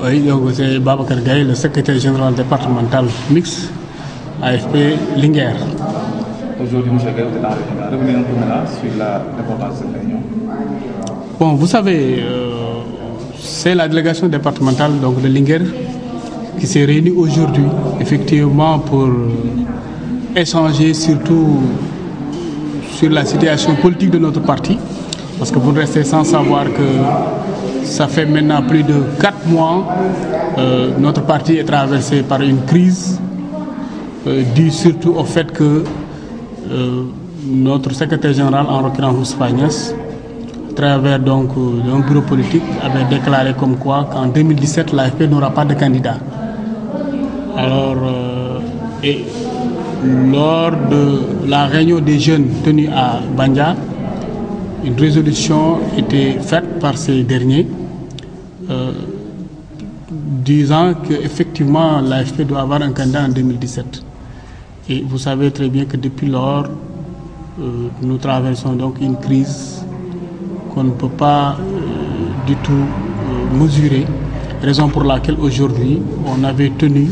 Oui, donc c'est Babacar Gaye, le secrétaire général départemental mixte AFP Linguère. Aujourd'hui, M. Gaye, vous êtes en réunion. Revenez un peu maintenant sur l'importance de cette réunion. Bon, vous savez, c'est la délégation départementale donc, de Linguère qui s'est réunie aujourd'hui, effectivement, pour échanger surtout sur la situation politique de notre parti. Parce que vous restez sans savoir que ça fait maintenant plus de 4 mois, notre parti est traversé par une crise due surtout au fait que notre secrétaire général, en l'occurrence Moustapha Niasse, à travers donc un bureau politique, avait déclaré comme quoi qu'en 2017, l'AFP n'aura pas de candidat. Alors, et lors de la réunion des jeunes tenue à Bandia, une résolution était faite par ces derniers disant qu'effectivement l'AFP doit avoir un candidat en 2017. Et vous savez très bien que depuis lors, nous traversons donc une crise qu'on ne peut pas du tout mesurer. Raison pour laquelle aujourd'hui, on avait tenu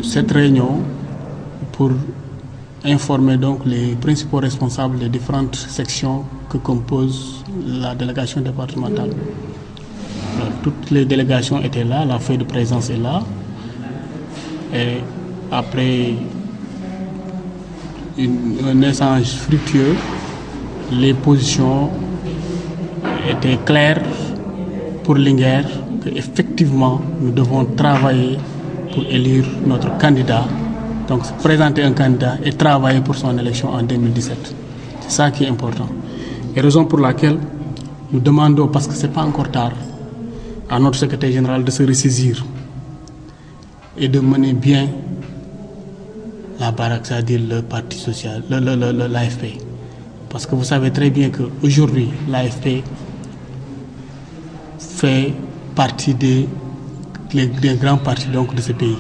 cette réunion pour informer donc les principaux responsables des différentes sections que compose la délégation départementale. Alors, toutes les délégations étaient là, la feuille de présence est là. Et après un échange fructueux, les positions étaient claires pour Linguère qu'effectivement nous devons travailler pour élire notre candidat. Donc présenter un candidat et travailler pour son élection en 2017. C'est ça qui est important. Et raison pour laquelle nous demandons, parce que ce n'est pas encore tard, à notre secrétaire général de se ressaisir et de mener bien la baraque, c'est-à-dire le Parti social, l'AFP. Parce que vous savez très bien qu'aujourd'hui, l'AFP fait partie des grands partis donc, de ce pays.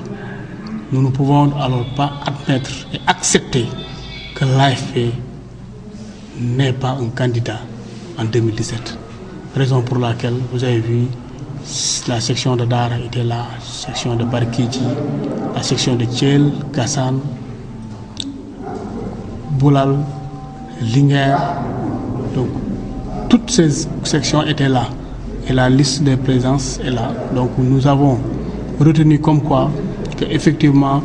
Nous ne pouvons alors pas admettre et accepter que l'AFP n'ait pas un candidat en 2017. Raison pour laquelle vous avez vu la section de Dara était là, la section de Barkidji, la section de Thiel, Gassan, Boulal, Linguère. Donc toutes ces sections étaient là et la liste des présences est là. Donc nous avons retenu comme quoi qu'effectivement,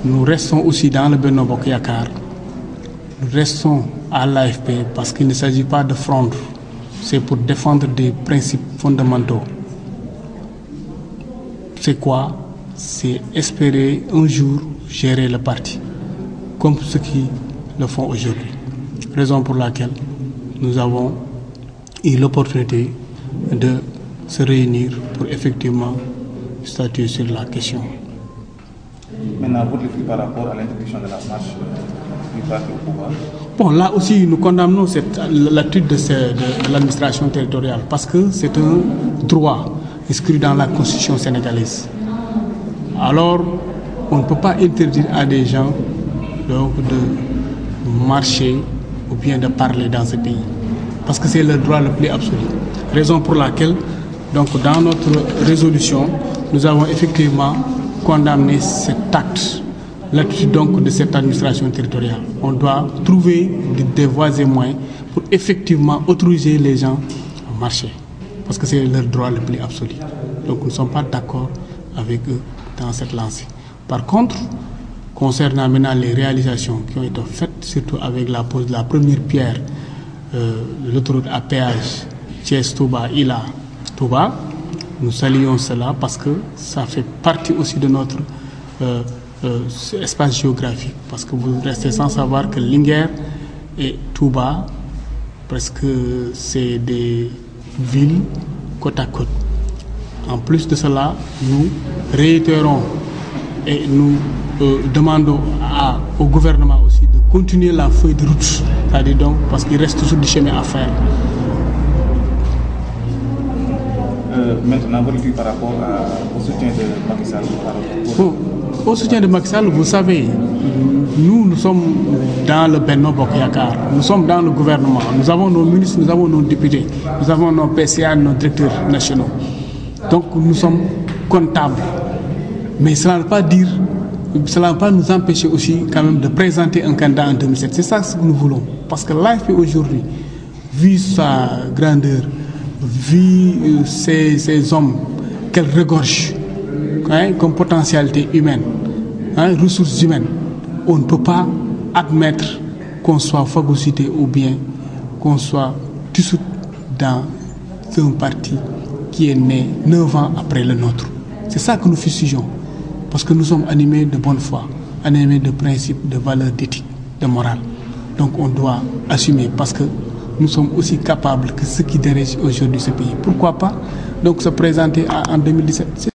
nous restons aussi dans le Benno Bokk Yakaar. Nous restons à l'AFP parce qu'il ne s'agit pas de fronde, c'est pour défendre des principes fondamentaux. C'est quoi? C'est espérer un jour gérer le parti, comme ceux qui le font aujourd'hui. Raison pour laquelle nous avons eu l'opportunité de se réunir pour effectivement statuer sur la question. Maintenant, votre avis par rapport à l'interdiction de la marche du parti au pouvoir? Bon, là aussi, nous condamnons l'attitude de l'administration territoriale parce que c'est un droit inscrit dans la Constitution sénégalaise. Alors, on ne peut pas interdire à des gens donc, de marcher ou bien de parler dans ce pays parce que c'est le droit le plus absolu. Raison pour laquelle, donc, dans notre résolution, nous avons effectivement condamné cet acte, l'attitude donc de cette administration territoriale. On doit trouver des voies et moyens pour effectivement autoriser les gens à marcher, parce que c'est leur droit le plus absolu. Donc nous ne sommes pas d'accord avec eux dans cette lancée. Par contre, concernant maintenant les réalisations qui ont été faites, surtout avec la pose de la première pierre de l'autoroute à péage Thiès-Touba, Ila-Touba, nous saluons cela parce que ça fait partie aussi de notre espace géographique. Parce que vous restez sans savoir que Linguère et Touba, presque c'est des villes côte à côte. En plus de cela, nous réitérons et nous demandons au gouvernement aussi de continuer la feuille de route, c'est-à-dire donc parce qu'il reste toujours du chemin à faire. Maintenant, votre avis par rapport au soutien de Macky Sall? Au soutien de Macky Sall, vous savez, nous sommes dans le Benno Bokk Yakaar, nous sommes dans le gouvernement, nous avons nos ministres, nous avons nos députés, nous avons nos PCA, nos directeurs nationaux. Donc nous sommes comptables. Mais cela ne va pas nous empêcher aussi quand même de présenter un candidat en 2007. C'est ça ce que nous voulons. Parce que l'AFP aujourd'hui, vu sa grandeur, vu ces hommes qu'elle regorge, comme potentialité humaine, ressources humaines, on ne peut pas admettre qu'on soit phagocyté ou bien qu'on soit dissous dans un parti qui est né 9 ans après le nôtre. C'est ça que nous fustigeons. Parce que nous sommes animés de bonne foi, animés de principes, de valeurs, d'éthique, de morale. Donc on doit assumer parce que nous sommes aussi capables que ceux qui dirigent aujourd'hui ce pays. Pourquoi pas donc se présenter en 2017 ?